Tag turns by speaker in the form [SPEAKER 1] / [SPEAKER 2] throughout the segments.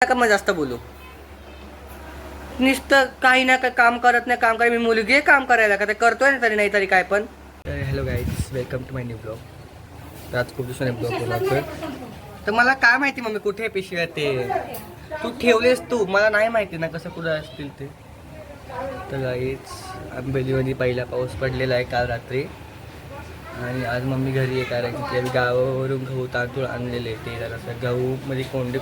[SPEAKER 1] का मग जास्त बोलू. नुसतं काही ना काही काम करत नाही. काम करायला मी मुलगी आहे काम करायला का ते करतोय ना तरी नाही तरी काय पण. तर hello guys, welcome to my new blog. तर आज खूप दिवसाने ब्लॉग बनवतोय. तर मला काय माहिती मम्मी कुठे पिशव्या ते तू ठेवलेस तू मला नाही माहिती ना कसं कुठं असतील ते. तर गाईज आंबेलीमध्ये पहिला पाऊस पडलेला आहे काल रात्री आणि आज मम्मी घरी आहे कारण की आम्ही गावावरून गहू तांदूळ आणलेले ते जरासं गहूमध्ये कोंडे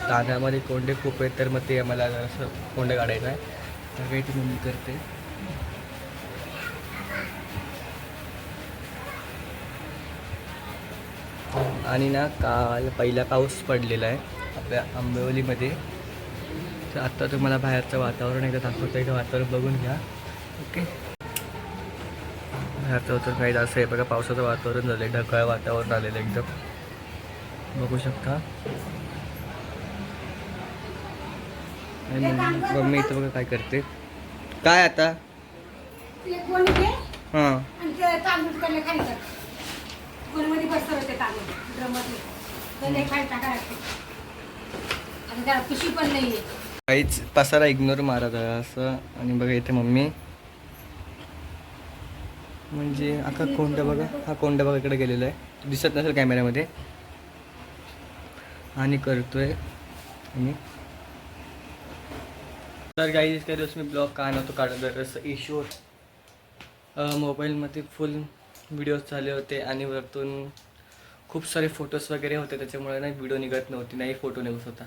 [SPEAKER 1] तांदळामध्ये कोंडे खूप आहेत तर मग ते आम्हाला जरासं कोंडे काढायचं आहे तर काही ती मम्मी करते. आणि ना काल पहिला पाऊस पडलेला आहे आपल्या आंबेवलीमध्ये. तर आत्ता तुम्हाला बाहेरचं वातावरण एकदा दाखवतं आहे का वातावरण बघून घ्या. ओके, बाहेरचं वातावरण काही असं आहे बघा. पावसाचं वातावरण झालं आहे, ढगाळ वातावरण आलेलं एकदम बघू शकता. आणि मम्मी इथं बघा काय करते. काय आता हां काहीच पसारा इग्नोर मारत आहे असं. आणि बघा इथे मम्मी म्हणजे अख्खा कोंडा बघा. हा कोंडा बघा इकडे गेलेला आहे, दिसत नसेल कॅमेऱ्यामध्ये. आणि करतोय आणि तर गाईज काही दिवस मी ब्लॉग का नव्हतो काढत जरासं इश्यू मोबाईलमध्ये फुल व्हिडिओज झाले होते आणि वरतून खूप सारे फोटोज वगैरे होते त्याच्यामुळे नाही व्हिडिओ निघत नव्हती, नाही फोटो निघत होता.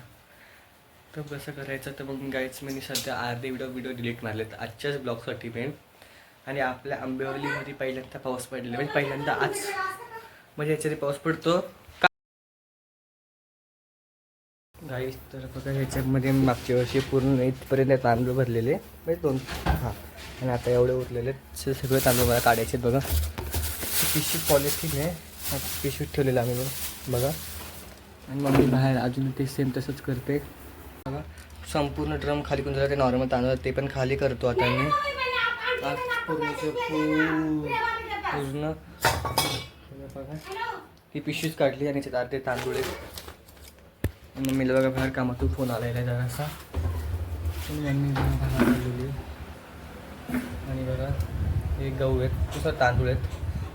[SPEAKER 1] तर कसं करायचं तर मग गाईज मी सध्या अर्धे व्हिडिओ डिलीट मारलेत आजच्याच ब्लॉगसाठी मेन. आणि आपल्या आंबेवलीमध्ये पहिल्यांदा पाऊस पडलेला म्हणजे पहिल्यांदा आज म्हणजे याच्यामध्ये पाऊस पडतो गाईस. तर बघा ह्याच्यामध्ये मागच्या वर्षी पूर्ण इथपर्यंत तांदूळ भरलेले म्हणजे दोन हां आणि आता एवढे उरलेले सगळे तांदूळ मला काढायचे बघा. पिशवी पॉलिथिन आहे पिशवीत ठेवलेलं आम्ही बघा. आणि मम्मी बाहेर अजून ते सेम तसंच करते बघा. संपूर्ण ड्रम खाली करून झालं ते नॉर्मल तांदूळ ते पण खाली करतो आता मी. आज पूर्ण बघा ही पिशवीच काढली आणि त्यात अर्धे तांदूळ आहेत. मम्मीला बघा बाहेर कामातून फोन आलेला आहे जरासा. मम्मी बाहेर आलेली आणि बघा हे गहू आहेत दुसरं तांदूळ आहेत.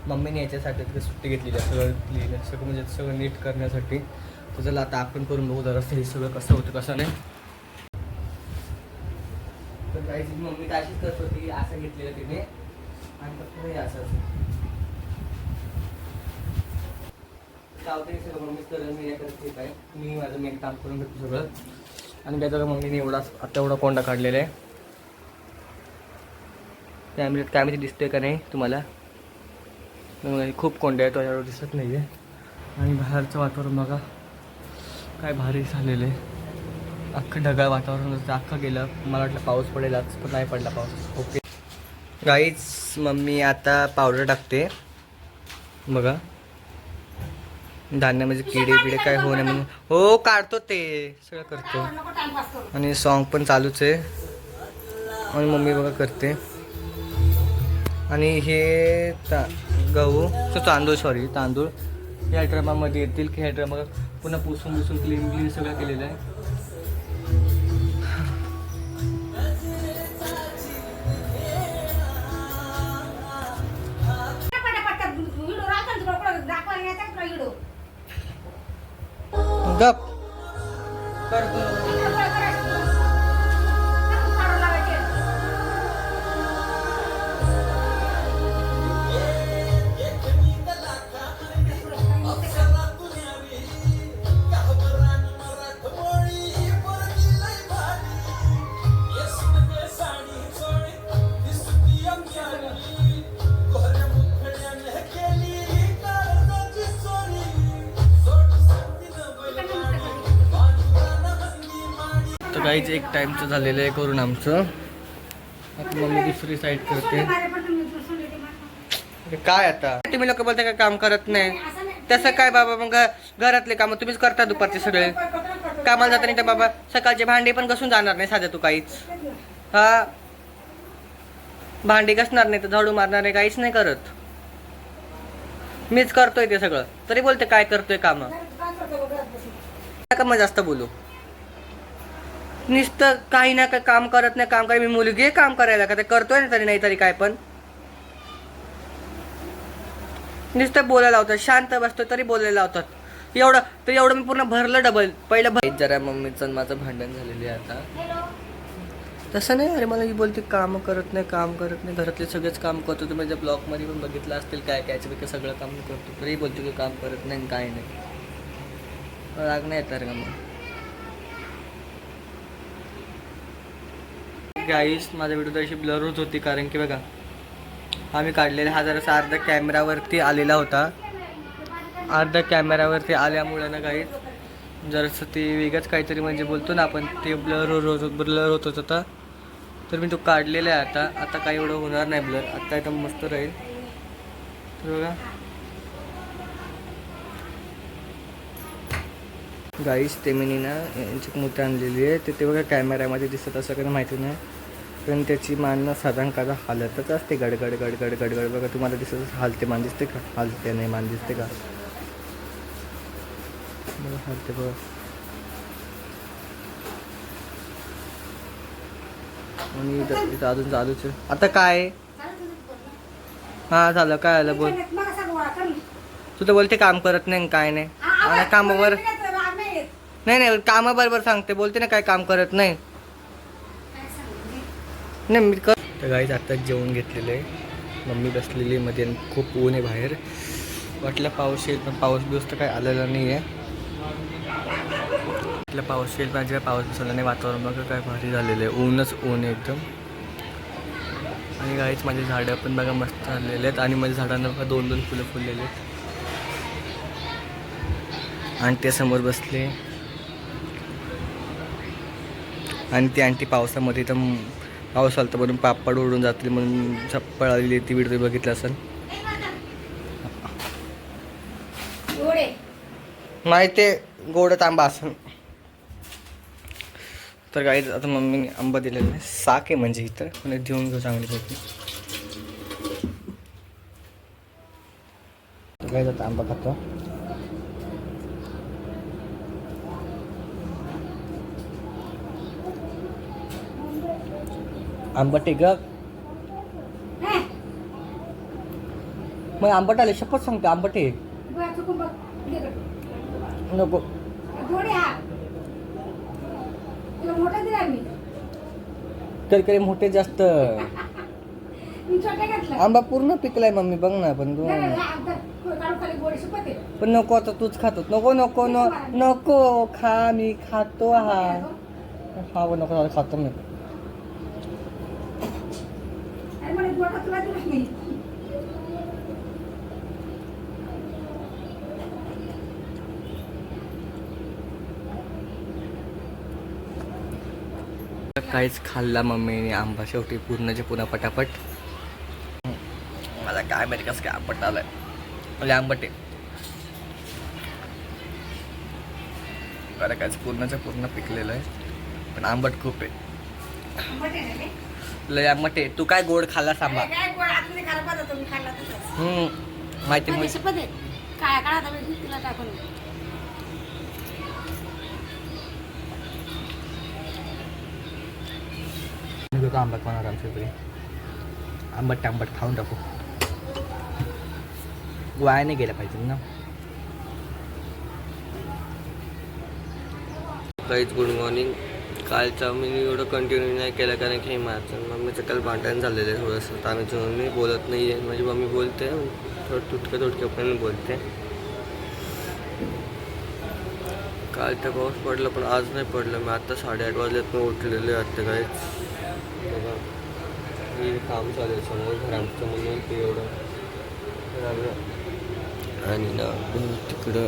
[SPEAKER 1] मम्मीने याच्यासाठी सुट्टी घेतलेली आहे सगळं क्लीन सगळं म्हणजे सगळं नीट करण्यासाठी. तर चला आता आपण करून बघू जरासं हे सगळं कसं होतं कसं नाही. तर काही मम्मी तर अशीच करत होती असं घेतलेलं तिने आणि फक्त हे असं सगळं मम्मीच करत मी करत आहे. मी माझं मेन काम करून घेतो सगळं. आणि त्याचं मम्मीने एवढाच आता एवढा कोंडा काढलेला आहे. कॅमेऱ्यात काय माहिती दिसतोय का नाही तुम्हाला. खूप कोंडे आहे तो एवढं दिसत नाही आहे. आणि बाहेरचं वातावरण बघा काय भारी झालेलं आहे. अख्खं ढगाळ वातावरण होतं अख्खं गेलं. मला वाटलं पाऊस पडेल आज पण नाही पडला पाऊस. ओके गाईज मम्मी आता पावडर टाकते बघा धान्यामध्ये किडे बिडे काय होऊ नये म्हणून. हो काढतो ते सगळं करतो आणि सॉन्ग पण चालूच आहे. आणि मम्मी बघा करते. आणि हे गहू तांदूळ तांदूळ ह्या ड्रमामध्ये येतील की ह्या ड्रमा पुन्हा पुसून क्लीन सगळं केलेलं आहे. गप करतो काहीच एक टाइमचं झालेलं आहे करून आमचं. आता मम्मी दुसरी साईड करते. काय आता तुम्ही लोक बोलता का काम करत नाही तसं काय बाबा. मग घरातले कामं तुम्हीच करता दुपारचे सगळे. कामाला जाता नाही तर बाबा सकाळचे भांडे पण घसून जाणार नाही साध्या तू काहीच. हा भांडी घसणार नाही तर झाडू मारणार नाही काहीच नाही करत. मीच करतोय ते सगळं तरी बोलते काय करतोय काम का मग जास्त बोलू. नुसतं काही ना काही काम करत नाही, काम करायला मी मुलगी आहे काम करायला का ते करतोय ना तरी नाही तरी काय पण नुसतं बोलायला लावतात, शांत बसतो तरी बोलायला लावतात. एवढं मी पूर्ण भरलं डबल पहिलं जरा मम्मीचं माझं भांडण झालेली आहे आता. तसं नाही अरे, मला ही बोलते काम करत नाही, घरातले सगळेच काम करतो. तुम्ही माझ्या ब्लॉगमध्ये पण बघितलं असतील काय काय सगळं काम करतो, तरी बोलतो की काम करत नाही काय नाही. राग नाही येणार का मग? गाईस माझ्या व्हिडिओ तर अशी ब्लर होत होती कारण की बघा आम्ही काढलेला हा जरासा अर्धा कॅमेरावरती आलेला होता. अर्धा कॅमेरावरती आल्यामुळे ना काही जरासं ते वेगळंच काहीतरी म्हणजे बोलतो ना आपण, ते ब्लर होत होता. तर मी तो काढलेला आहे आता काही एवढं होणार नाही ब्लर, आता एकदम मस्त राहील. तर बघा गाईस ते मी ना यांची मूर्ती आणलेली आहे, ते बघा कॅमेऱ्यामध्ये दिसत असं काही माहिती नाही, पण त्याची मान साधारण का हालतच असते गडगड गडगड गडगड. बघा तुम्हाला दिसत हालते मान दिसते का? हालते नाही मान दिसते का? बघा हालते बघा. आणि इथं अजून चालूच आहे. आता काय हा झालं काय आलं बोल. तू तर बोलते काम करत नाही काय नाही, आणि कामावर नाही कामाबरोबर सांगते, बोलते ना काय काम करत नाही मी कर. तर गाईज आता जेवण घेतलेलं आहे, मम्मी बसलेली मध्ये, खूप ऊन आहे बाहेर. वाटलं पाऊस येईल पण पाऊस बिऊस तर काय आलेला नाही आहे. वाटलं पाऊस येईल पण अजिबात पाऊस दिसला नाही. वातावरण बघा काय भारी झालेलं आहे, ऊनच ऊन आहे एकदम. आणि गाईच माझे झाडं पण बघा मस्त झालेले आहेत, आणि माझ्या झाडांना बघा 2-2 फुलं फुललेले आहेत. आणि ते समोर बसले, आणि ती आणटी पावसामध्ये तर पाऊस आला तर म्हणून पापड उडून जातील म्हणून चप्पळ आलेली ती व्हिडिओ बघितलं असेल माहिती, गोड तांबा असेल. तर काही आता मम्मीने आंबा दिलेला आहे, साक आहे म्हणजे इथं, पण देऊन घेऊ चांगली पैकी. काय जातं आंबा खातो. आंबट आहे ग, मग आंबट आले शपथ सांगते आंबट आहे. नको कधी मोठे जास्त. आंबा पूर्ण पिकलाय मम्मी बघ ना, पण पण नको आता तूच खातो. नको नको नको खा, मी खातो. हा नको खातो मी. काहीच खाल्ला मम्मीने आंबा शेवटी पूर्णच्या पुन्हा पटापट. मला काय माहिती कसं काय आंबट आलंय, म्हणजे आंबट आहे बरं. काहीच पूर्णच्या पूर्ण पिकलेलं आहे पण आंबट खूप आहे, लय आंबट आहे. तू काय गोड खाल्ला आंबा? माहिती आंबट होणार आमच्या इकडे. आंबट खाऊन टाकू, वाया नाही गेला पाहिजे ना. काहीच गुड मॉर्निंग. कालचा मी एवढं कंटिन्यू नाही केलं कारण की माझं मम्मीचं काल भांडण झालेलं आहे थोडंसं, तर आम्ही मी बोलत नाही आहे. माझी मम्मी बोलते थोडं तुटक्यापणे बोलते. काल तर पाऊस पडला पण आज नाही पडलं. मी आत्ता 8:30 वाजल्यात मी उठलेले आत्ता. काहीच बघा हे काम चालू आहे समोर घरांचं म्हणून ते एवढं. आणि ना तिकडं